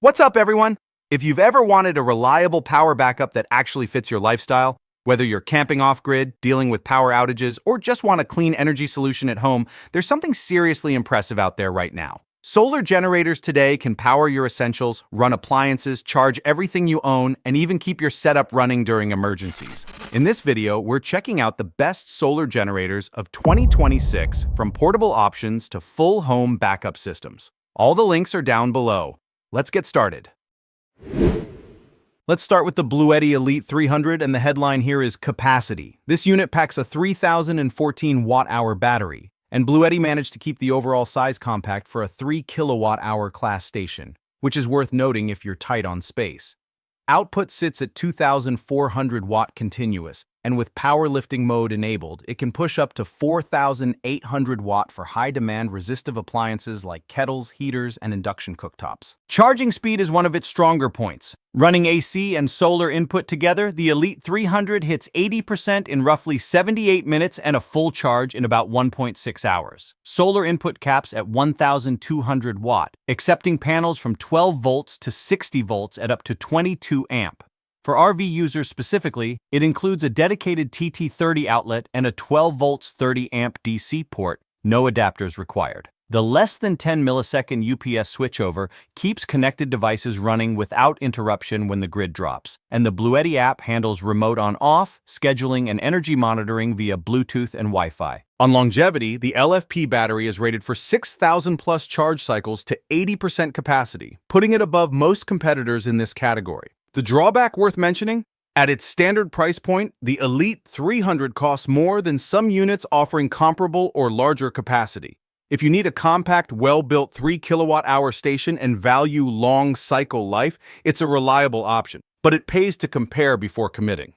What's up, everyone? If you've ever wanted a reliable power backup that actually fits your lifestyle, whether you're camping off-grid, dealing with power outages, or just want a clean energy solution at home, there's something seriously impressive out there right now. Solar generators today can power your essentials, run appliances, charge everything you own, and even keep your setup running during emergencies. In this video, we're checking out the best solar generators of 2026, from portable options to full home backup systems. All the links are down below. Let's get started. Let's start with the Bluetti Elite 300, and the headline here is Capacity. This unit packs a 3,014 watt-hour battery, and Bluetti managed to keep the overall size compact for a 3 kilowatt-hour class station, which is worth noting if you're tight on space. Output sits at 2,400 watt continuous, and with powerlifting mode enabled, it can push up to 4,800 watt for high-demand resistive appliances like kettles, heaters, and induction cooktops. Charging speed is one of its stronger points. Running AC and solar input together, the Elite 300 hits 80% in roughly 78 minutes and a full charge in about 1.6 hours. Solar input caps at 1,200 watt, accepting panels from 12 volts to 60 volts at up to 22 amp. For RV users specifically, it includes a dedicated TT30 outlet and a 12 volts 30 amp DC port, no adapters required. The less than 10 millisecond UPS switchover keeps connected devices running without interruption when the grid drops, and the Bluetti app handles remote on-off, scheduling, and energy monitoring via Bluetooth and Wi-Fi. On longevity, the LFP battery is rated for 6,000 plus charge cycles to 80% capacity, putting it above most competitors in this category. The drawback worth mentioning? At its standard price point, the Elite 300 costs more than some units offering comparable or larger capacity. If you need a compact, well-built 3 kilowatt-hour station and value long cycle life, it's a reliable option, but it pays to compare before committing.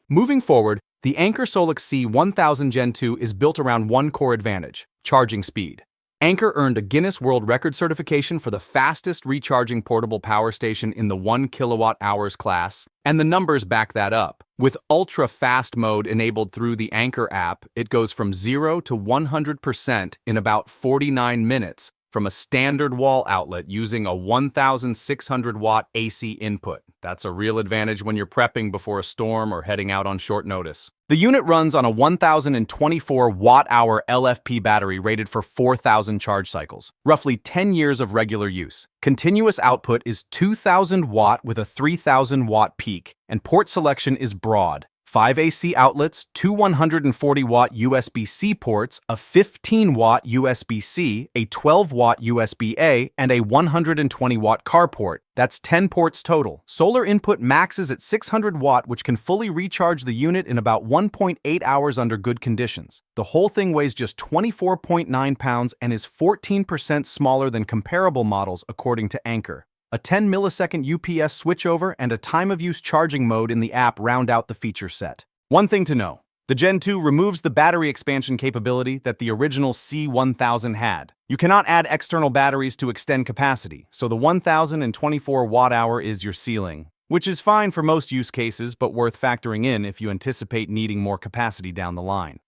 Moving forward, the Anker Solix C1000 Gen 2 is built around one core advantage: charging speed. Anker earned a Guinness World Record certification for the fastest recharging portable power station in the 1 kilowatt-hours class, and the numbers back that up. With ultra-fast mode enabled through the Anker app, it goes from 0 to 100% in about 49 minutes from a standard wall outlet using a 1,600 watt AC input. That's a real advantage when you're prepping before a storm or heading out on short notice. The unit runs on a 1,024 watt-hour LFP battery rated for 4,000 charge cycles, roughly 10 years of regular use. Continuous output is 2,000 watt with a 3,000 watt peak, and port selection is broad. 5 AC outlets, 2 140 watt USB-C ports, a 15 watt USB-C, a 12 watt USB-A, and a 120 watt car port. That's 10 ports total. Solar input maxes at 600 watt, which can fully recharge the unit in about 1.8 hours under good conditions. The whole thing weighs just 24.9 pounds and is 14% smaller than comparable models according to Anker. A 10 millisecond UPS switchover and a time-of-use charging mode in the app round out the feature set. One thing to know: the Gen 2 removes the battery expansion capability that the original C1000 had. You cannot add external batteries to extend capacity, so the 1,024 watt-hour is your ceiling, which is fine for most use cases but worth factoring in if you anticipate needing more capacity down the line.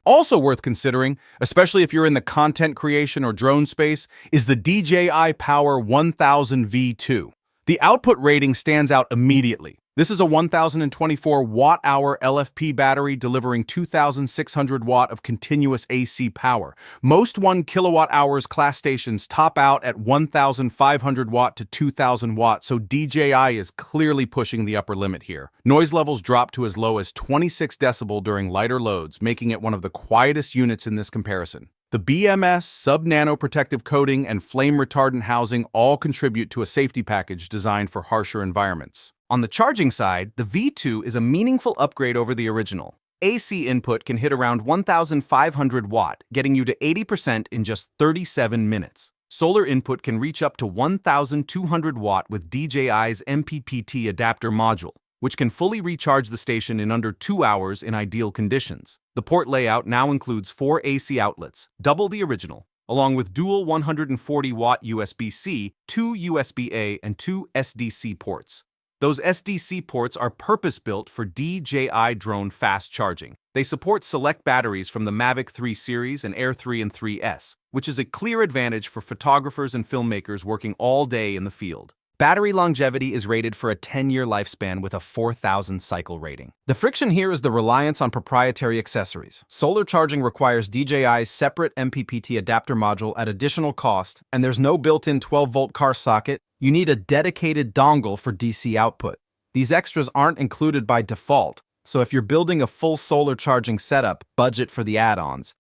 Also worth considering, especially if you're in the content creation or drone space, is the DJI Power 1000 V2. The output rating stands out immediately. This is a 1,024 watt-hour LFP battery delivering 2,600 watt of continuous AC power. Most 1 kilowatt-hours class stations top out at 1,500 watt to 2,000 watt, so DJI is clearly pushing the upper limit here. Noise levels drop to as low as 26 decibel during lighter loads, making it one of the quietest units in this comparison. The BMS, sub-nano protective coating, and flame retardant housing all contribute to a safety package designed for harsher environments. On the charging side, the V2 is a meaningful upgrade over the original. AC input can hit around 1,500 watt, getting you to 80% in just 37 minutes. Solar input can reach up to 1,200 watt with DJI's MPPT adapter module, which can fully recharge the station in under 2 hours in ideal conditions. The port layout now includes 4 AC outlets, double the original, along with dual 140 watt USB-C, 2 USB-A, and 2 SDC ports. Those SDC ports are purpose-built for DJI drone fast charging. They support select batteries from the Mavic 3 series and Air 3 and 3S, which is a clear advantage for photographers and filmmakers working all day in the field. Battery longevity is rated for a 10-year lifespan with a 4,000 cycle rating. The friction here is the reliance on proprietary accessories. Solar charging requires DJI's separate MPPT adapter module at additional cost, and there's no built-in 12-volt car socket. You need a dedicated dongle for DC output. These extras aren't included by default, so if you're building a full solar charging setup, budget for the add-ons.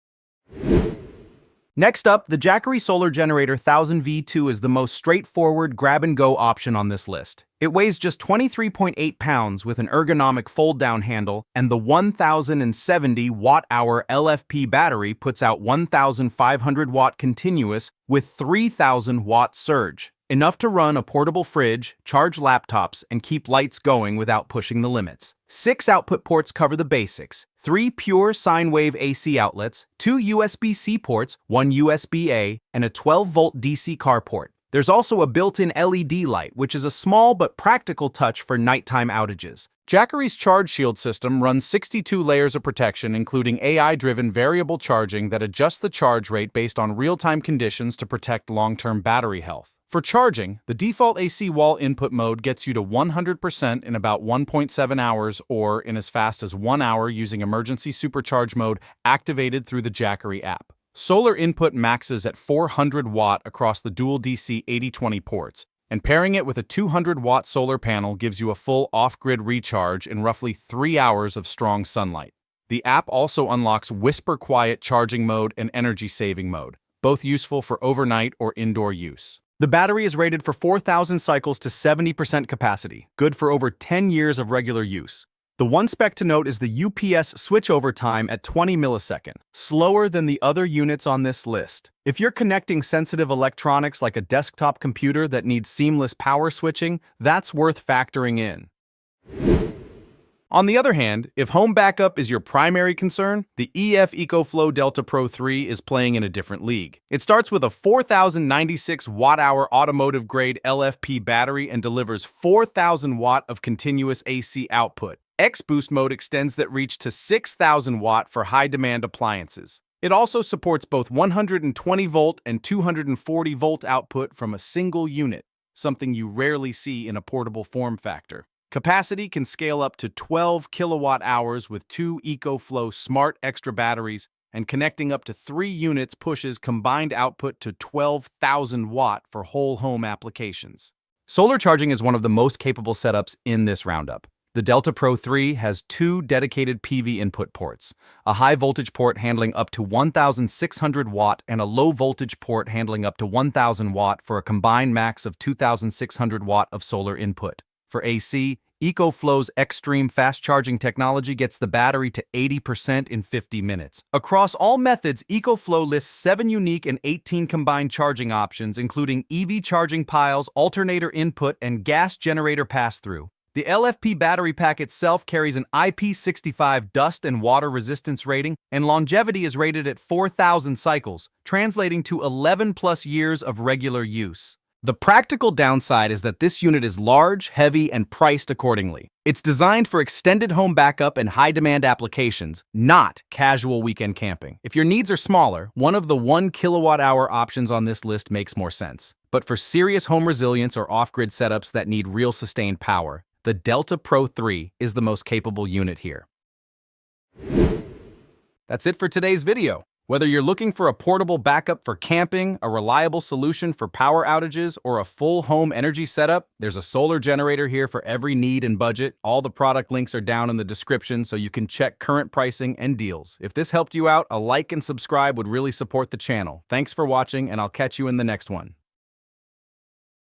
Next up, the Jackery Solar Generator 1000 V2 is the most straightforward grab-and-go option on this list. It weighs just 23.8 pounds with an ergonomic fold-down handle, and the 1070 watt-hour LFP battery puts out 1,500 watt continuous with 3,000 watt surge. Enough to run a portable fridge, charge laptops, and keep lights going without pushing the limits. 6 output ports cover the basics: 3 pure sine wave AC outlets, 2 USB-C ports, 1 USB-A, and a 12-volt DC car port. There's also a built-in LED light, which is a small but practical touch for nighttime outages. Jackery's Charge Shield system runs 62 layers of protection, including AI-driven variable charging that adjusts the charge rate based on real-time conditions to protect long-term battery health. For charging, the default AC wall input mode gets you to 100% in about 1.7 hours or in as fast as 1 hour using emergency supercharge mode activated through the Jackery app. Solar input maxes at 400 watt across the dual DC 8020 ports, and pairing it with a 200 watt solar panel gives you a full off-grid recharge in roughly 3 hours of strong sunlight. The app also unlocks whisper quiet charging mode and energy saving mode, both useful for overnight or indoor use. The battery is rated for 4,000 cycles to 70% capacity, good for over 10 years of regular use. The one spec to note is the UPS switchover time at 20 milliseconds, slower than the other units on this list. If you're connecting sensitive electronics like a desktop computer that needs seamless power switching, that's worth factoring in. On the other hand, if home backup is your primary concern, the EF EcoFlow Delta Pro 3 is playing in a different league. It starts with a 4,096 watt-hour automotive-grade LFP battery and delivers 4,000 watt of continuous AC output. X-Boost mode extends that reach to 6,000 watt for high-demand appliances. It also supports both 120 volt and 240 volt output from a single unit, something you rarely see in a portable form factor. Capacity can scale up to 12 kilowatt hours with 2 EcoFlow Smart Extra batteries, and connecting up to 3 units pushes combined output to 12,000 watt for whole home applications. Solar charging is one of the most capable setups in this roundup. The Delta Pro 3 has 2 dedicated PV input ports, a high voltage port handling up to 1,600 watt and a low voltage port handling up to 1,000 watt for a combined max of 2,600 watt of solar input. For AC, EcoFlow's extreme fast charging technology gets the battery to 80% in 50 minutes. Across all methods, EcoFlow lists 7 unique and 18 combined charging options, including EV charging piles, alternator input, and gas generator pass-through. The LFP battery pack itself carries an IP65 dust and water resistance rating, and longevity is rated at 4,000 cycles, translating to 11 plus years of regular use. The practical downside is that this unit is large, heavy, and priced accordingly. It's designed for extended home backup and high-demand applications, not casual weekend camping. If your needs are smaller, one of the 1 kilowatt-hour options on this list makes more sense. But for serious home resilience or off-grid setups that need real sustained power, the Delta Pro 3 is the most capable unit here. That's it for today's video. Whether you're looking for a portable backup for camping, a reliable solution for power outages, or a full home energy setup, there's a solar generator here for every need and budget. All the product links are down in the description so you can check current pricing and deals. If this helped you out, a like and subscribe would really support the channel. Thanks for watching, and I'll catch you in the next one.